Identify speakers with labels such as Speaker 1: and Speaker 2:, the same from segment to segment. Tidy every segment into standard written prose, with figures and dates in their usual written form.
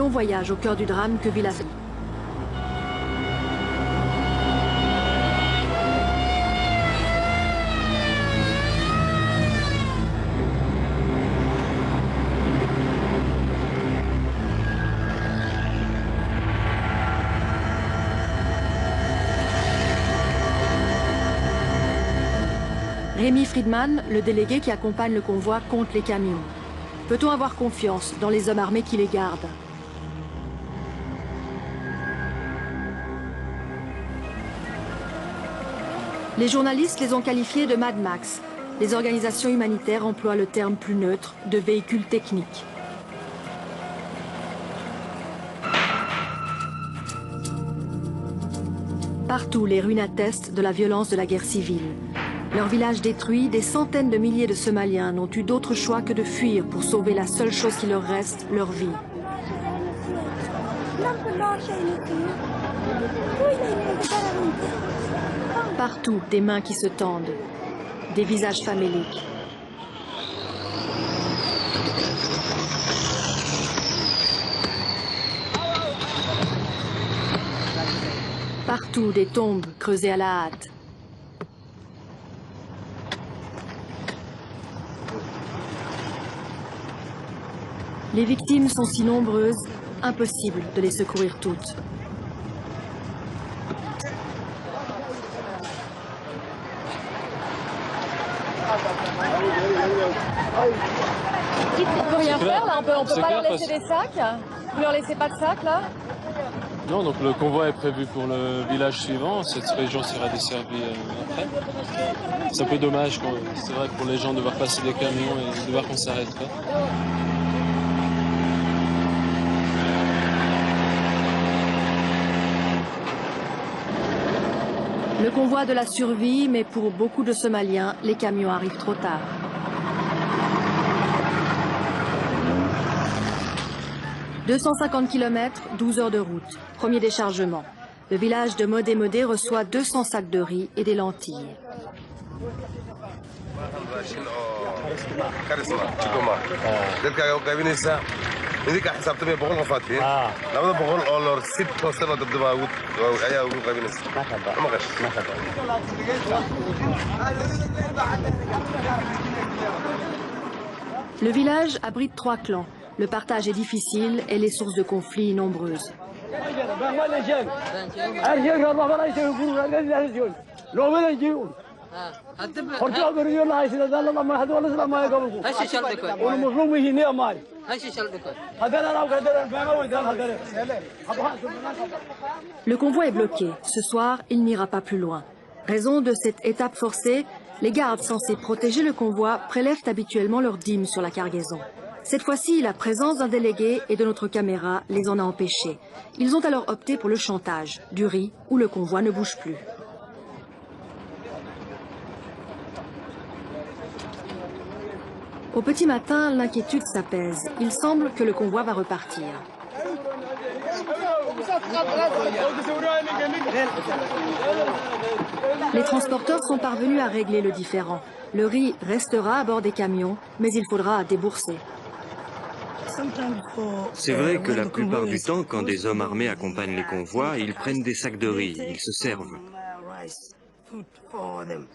Speaker 1: long voyage au cœur du drame que vit la... Rémi Friedman, le délégué qui accompagne le convoi, compte les camions. Peut-on avoir confiance dans les hommes armés qui les gardent? Les journalistes les ont qualifiés de Mad Max. Les organisations humanitaires emploient le terme plus neutre de véhicules techniques. Partout, les ruines attestent de la violence de la guerre civile. Leur village détruit, des centaines de milliers de Somaliens n'ont eu d'autre choix que de fuir pour sauver la seule chose qui leur reste, leur vie. Partout, des mains qui se tendent, des visages faméliques. Partout, des tombes creusées à la hâte. Les victimes sont si nombreuses, impossible de les secourir toutes.
Speaker 2: On peut rien faire là, on peut pas leur laisser des sacs. Vous leur laissez pas de sacs là?
Speaker 3: Non, donc le convoi est prévu pour le village suivant. Cette région sera desservie après. C'est un peu dommage, c'est vrai, pour les gens de voir passer des camions et de voir qu'on s'arrête pas.
Speaker 1: Le convoi de la survie, mais pour beaucoup de Somaliens, les camions arrivent trop tard. « 250 km, 12 heures de route. Premier déchargement. Le village de Modé Modé reçoit 200 sacs de riz et des lentilles. Le village abrite 3 clans. Le partage est difficile et les sources de conflits nombreuses. Le convoi est bloqué. Ce soir, il n'ira pas plus loin. Raison de cette étape forcée, les gardes censés protéger le convoi prélèvent habituellement leurs dîmes sur la cargaison. Cette fois-ci, la présence d'un délégué et de notre caméra les en a empêchés. Ils ont alors opté pour le chantage, du riz où le convoi ne bouge plus. Au petit matin, l'inquiétude s'apaise. Il semble que le convoi va repartir. Les transporteurs sont parvenus à régler le différend. Le riz restera à bord des camions, mais il faudra débourser.
Speaker 4: C'est vrai que la plupart du temps, quand des hommes armés accompagnent les convois, ils prennent des sacs de riz, ils se servent.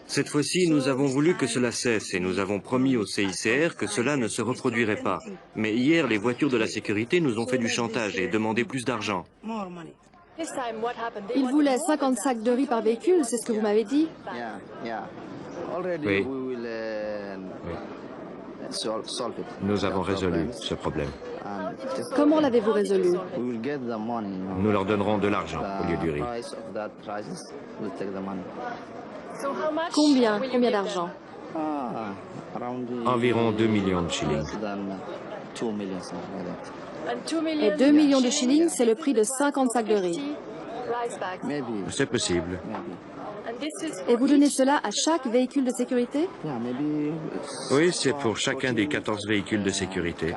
Speaker 4: Cette fois-ci, nous avons voulu que cela cesse et nous avons promis au CICR que cela ne se reproduirait pas. Mais hier, les voitures de la sécurité nous ont fait du chantage et demandé plus d'argent.
Speaker 1: Ils voulaient 50 sacs de riz par véhicule, c'est ce que vous m'avez dit?
Speaker 4: Oui. Nous avons résolu ce problème.
Speaker 1: Comment l'avez-vous résolu?
Speaker 4: Nous leur donnerons de l'argent au lieu du riz.
Speaker 1: Combien d'argent?
Speaker 4: Environ 2 millions de shillings.
Speaker 1: Et 2 millions de shillings, c'est le prix de 50 sacs de riz.
Speaker 4: C'est possible.
Speaker 1: Et vous donnez cela à chaque véhicule de sécurité?
Speaker 4: Oui, c'est pour chacun des 14 véhicules de sécurité.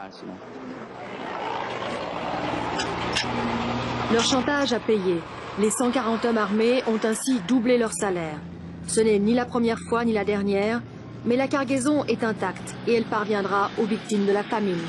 Speaker 1: Leur chantage a payé. Les 140 hommes armés ont ainsi doublé leur salaire. Ce n'est ni la première fois ni la dernière, mais la cargaison est intacte et elle parviendra aux victimes de la famine.